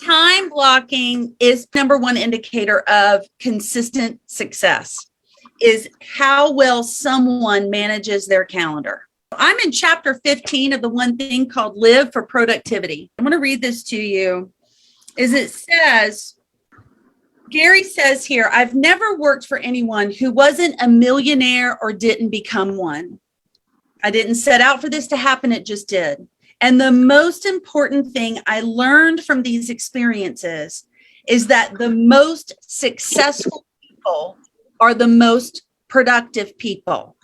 Time blocking is number one indicator of consistent success, is how well someone manages their calendar. I'm in chapter 15 of the one thing called Live for Productivity. I'm going to read this to you. It says, Gary says here, I've never worked for anyone who wasn't a millionaire or didn't become one. I didn't set out for this to happen. It just did. And the most important thing I learned from these experiences is that the most successful people are the most productive people.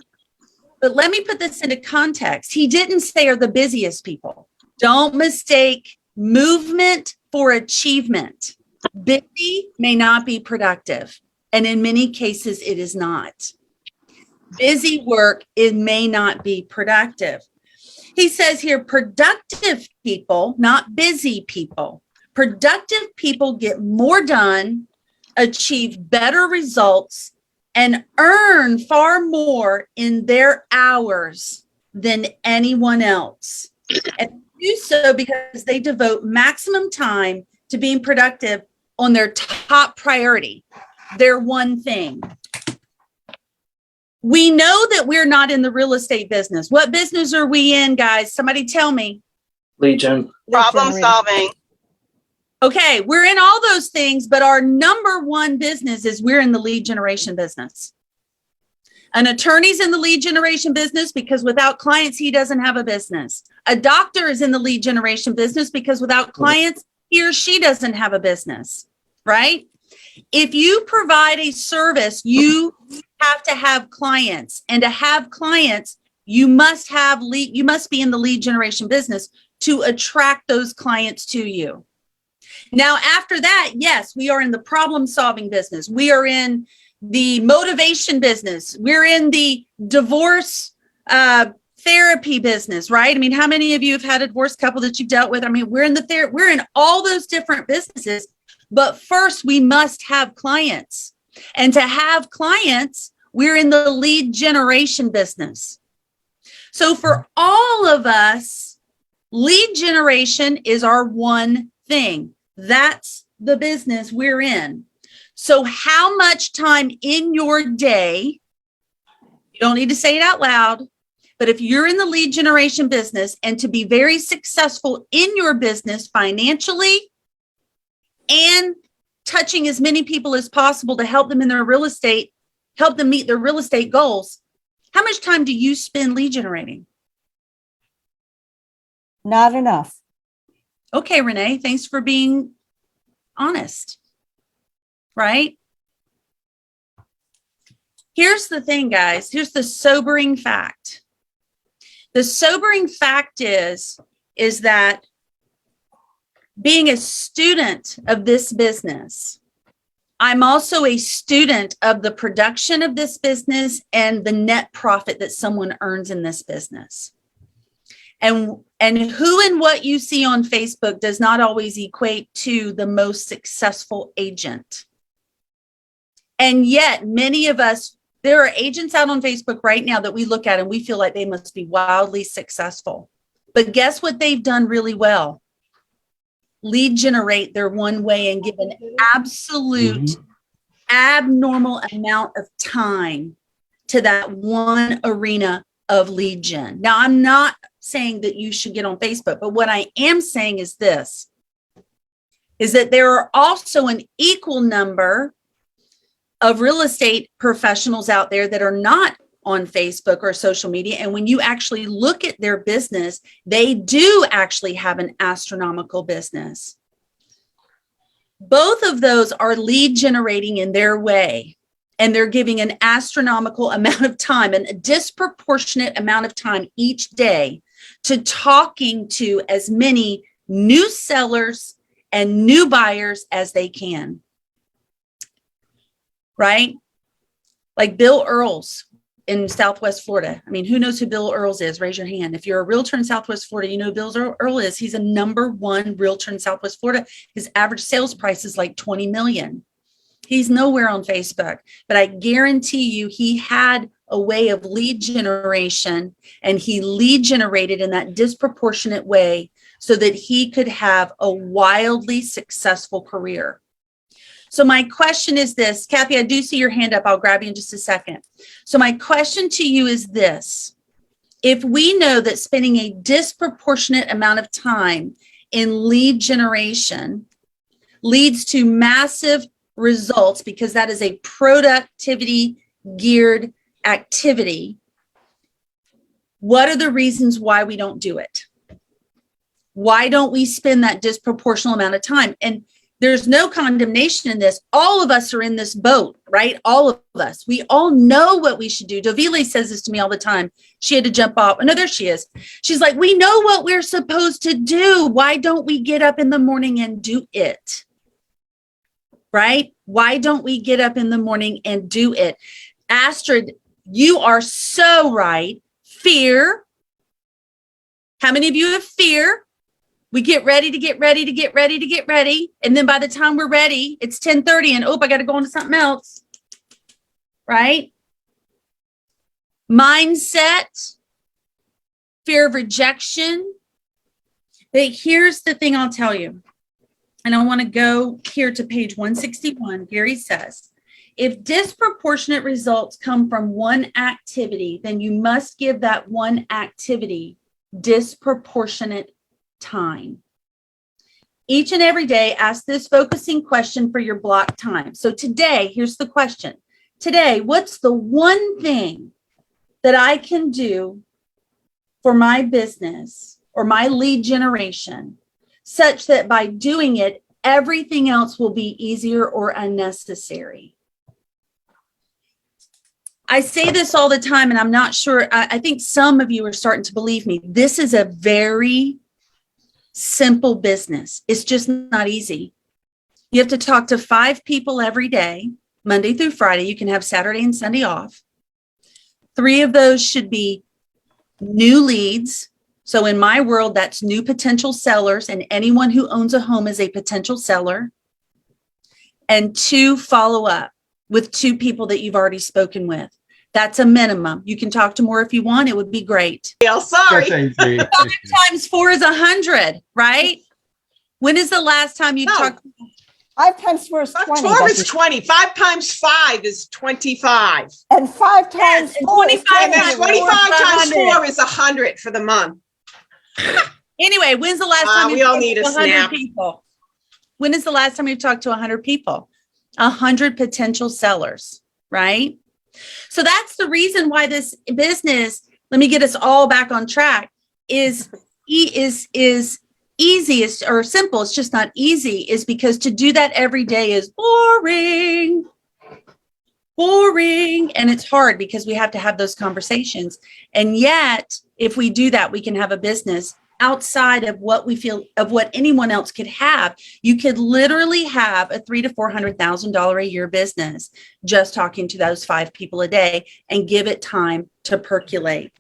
But let me put this into context. He didn't say are the busiest people. Don't mistake movement for achievement. Busy may not be productive. And in many cases, it is not. Busy work, it may not be productive. He says here, productive people, not busy people. Productive people get more done, achieve better results, and earn far more in their hours than anyone else. And do so because they devote maximum time to being productive on their top priority, their one thing. We know that we're not in the real estate business. What business are we in, guys? Somebody tell me. Lead gen. Problem solving. Okay, we're in all those things, but our number one business is we're in the lead generation business. An attorney's in the lead generation business because without clients, he doesn't have a business. A doctor is in the lead generation business because without clients, he or she doesn't have a business, right? If you provide a service, you have to have clients, and to have clients, you must be in the lead generation business to attract those clients to you. Now, after that, yes, we are in the problem solving business. We are in the motivation business. We're in the divorce therapy business, right? I mean, how many of you have had a divorced couple that you've dealt with? I mean, we're in all those different businesses. But first, we must have clients. And to have clients, we're in the lead generation business. So for all of us, lead generation is our one thing. That's the business we're in. So how much time in your day, you don't need to say it out loud, but if you're in the lead generation business and to be very successful in your business financially, and touching as many people as possible to help them in their real estate, help them meet their real estate goals, how much time do you spend lead generating? Not enough. Okay, Renee, thanks for being honest, right? Here's the thing, guys. Here's the sobering fact. The sobering fact is that being a student of this business, I'm also a student of the production of this business and the net profit that someone earns in this business. And who and what you see on Facebook does not always equate to the most successful agent. And yet, many of us, there are agents out on Facebook right now that we look at and we feel like they must be wildly successful. But guess what they've done really well? Lead generate their one way and give an absolute abnormal amount of time to that one arena of lead gen. Now, I'm not saying that you should get on Facebook, but what I am saying is this, is that there are also an equal number of real estate professionals out there that are not on Facebook or social media. And when you actually look at their business, they do actually have an astronomical business. Both of those are lead generating in their way. And they're giving an astronomical amount of time and a disproportionate amount of time each day to talking to as many new sellers and new buyers as they can. Right? Like Bill Earls in Southwest Florida. I mean, who knows who Bill Earls is? Raise your hand. If you're a realtor in Southwest Florida, you know who Bill Earl is. He's a #1 realtor in Southwest Florida. His average sales price is like $20 million. He's nowhere on Facebook, but I guarantee you he had a way of lead generation, and he lead generated in that disproportionate way so that he could have a wildly successful career. So my question is this, Kathy, I do see your hand up. I'll grab you in just a second. So my question to you is this. If we know that spending a disproportionate amount of time in lead generation leads to massive results because that is a productivity geared activity, what are the reasons why we don't do it? Why don't we spend that disproportionate amount of time? And there's no condemnation in this. All of us are in this boat, right? All of us. We all know what we should do. Dovile says this to me all the time. She had to jump off. Oh, no, there she is. She's like, we know what we're supposed to do. Why don't we get up in the morning and do it? Right? Why don't we get up in the morning and do it? Astrid, you are so right. Fear. How many of you have fear? We get ready to get ready to get ready to get ready. And then by the time we're ready, it's 10:30 and I got to go on to something else. Right? Mindset, fear of rejection. But here's the thing I'll tell you. And I want to go here to page 161. Gary says, if disproportionate results come from one activity, then you must give that one activity disproportionate time. Each and every day, ask this focusing question for your block time. So today, here's the question. Today, what's the one thing that I can do for my business or my lead generation such that by doing it, everything else will be easier or unnecessary? I say this all the time, and I'm not sure. I think some of you are starting to believe me. This is a very simple business. It's just not easy. You have to talk to 5 people every day, Monday through Friday. You can have Saturday and Sunday off. 3 of those should be new leads. So in my world, that's new potential sellers, and anyone who owns a home is a potential seller. And 2 follow up with 2 people that you've already spoken with. That's a minimum. You can talk to more if you want. It would be great. Yeah, sorry. 5 times 4 is 100, right? When is the last time you talked? 5 times 4 is 20. 4 is 20. 5 times 5 is 25. And 5 times 4 is 25 And then times 25 times 4 4 is 100 for the month. Anyway, when's the last time We you all talked need to a 100 snap. people? When is the last time you've talked to 100 people? 100 potential sellers, right? So that's the reason why this business, let me get us all back on track, is easy or simple. It's just not easy, is because to do that every day is boring. And it's hard because we have to have those conversations. And yet, if we do that, we can have a business outside of what we feel, of what anyone else could have. You could literally have a $300,000 to $400,000 a year business just talking to those 5 people a day and give it time to percolate.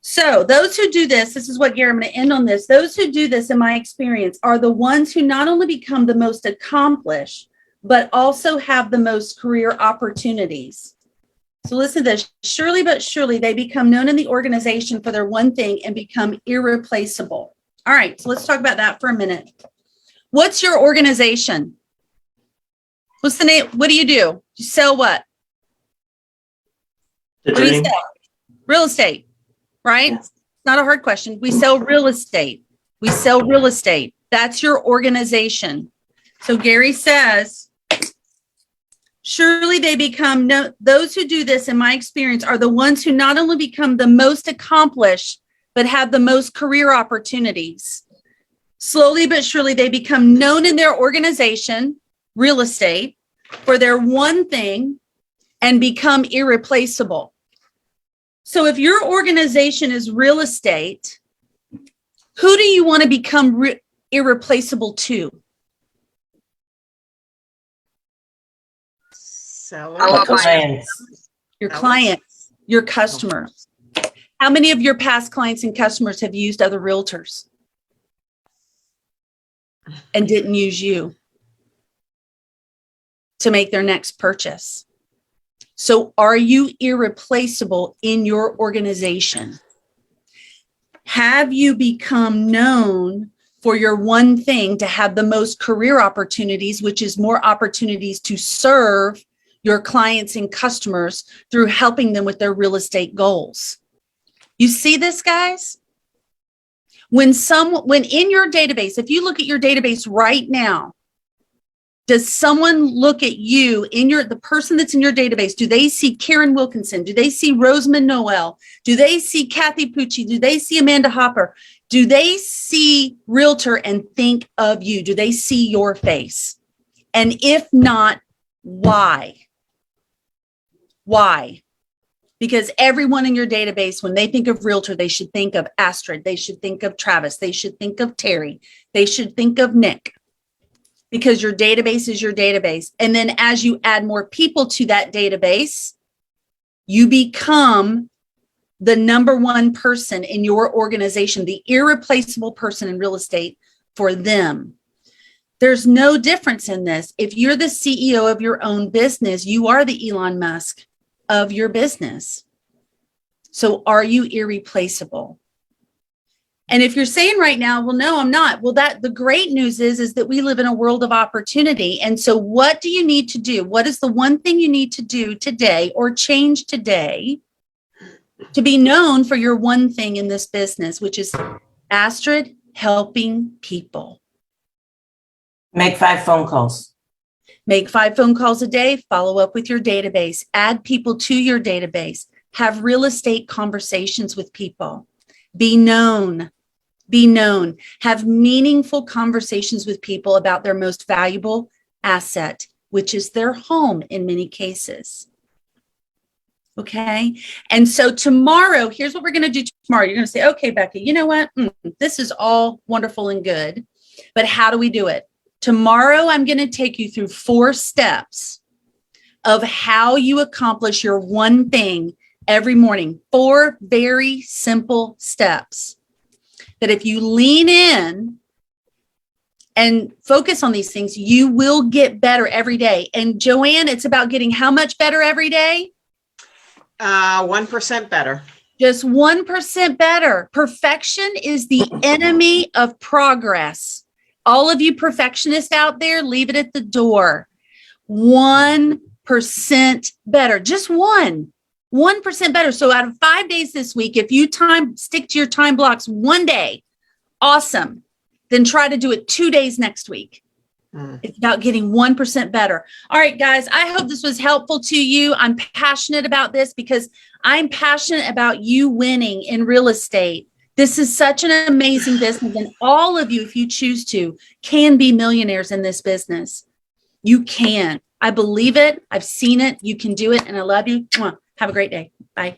So those who do this is what, Gary, I'm going to end on this. Those who do this, in my experience, are the ones who not only become the most accomplished, but also have the most career opportunities. So listen to this. Surely but surely they become known in the organization for their one thing and become irreplaceable. All right, so let's talk about that for a minute. What's your organization? What's the name? What do? You sell what? What do you sell? Real estate, right? Yes. It's not a hard question. We sell real estate. We sell real estate. That's your organization. So Gary says, surely they become, those who do this, in my experience, are the ones who not only become the most accomplished, but have the most career opportunities. Slowly but surely they become known in their organization, real estate, for their one thing and become irreplaceable. So if your organization is real estate, who do you want to become irreplaceable to? Seller. Clients. Your clients, your customers. How many of your past clients and customers have used other realtors and didn't use you to make their next purchase? So are you irreplaceable in your organization? Have you become known for your one thing to have the most career opportunities, which is more opportunities to serve your clients and customers through helping them with their real estate goals? You see this, guys? When in your database, if you look at your database right now, does someone look at you the person that's in your database? Do they see Karen Wilkinson? Do they see Rosamond Noel? Do they see Kathy Pucci? Do they see Amanda Hopper? Do they see Realtor and think of you? Do they see your face? And if not, why? Why? Because everyone in your database, when they think of Realtor, they should think of Astrid. They should think of Travis. They should think of Terry. They should think of Nick. Because your database is your database. And then as you add more people to that database, you become the number one person in your organization, the irreplaceable person in real estate for them. There's no difference in this. If you're the CEO of your own business, you are the Elon Musk of your business. So are you irreplaceable? And if you're saying right now, well, no, I'm not. Well, the great news is that we live in a world of opportunity. And so what do you need to do? What is the one thing you need to do today or change today to be known for your one thing in this business, which is Astrid helping people? Make 5 phone calls. Make 5 phone calls a day, follow up with your database, add people to your database, have real estate conversations with people. Be known, have meaningful conversations with people about their most valuable asset, which is their home in many cases. Okay. And so tomorrow, here's what we're going to do tomorrow. You're going to say, okay, Becky, you know what? This is all wonderful and good, but how do we do it? Tomorrow, I'm going to take you through 4 steps of how you accomplish your one thing every morning. 4 very simple steps that if you lean in and focus on these things, you will get better every day. And Joanne, it's about getting how much better every day? 1% better. Just 1% better. Perfection is the enemy of progress. All of you perfectionists out there, leave it at the door. 1% better, just 1% better. So out of 5 days this week, if you stick to your time blocks one day, awesome. Then try to do it 2 days next week. It's about getting 1% better. All right, guys, I hope this was helpful to you. I'm passionate about this because I'm passionate about you winning in real estate. This is such an amazing business, and all of you, if you choose to, can be millionaires in this business. You can. I believe it. I've seen it. You can do it, and I love you. Have a great day. Bye.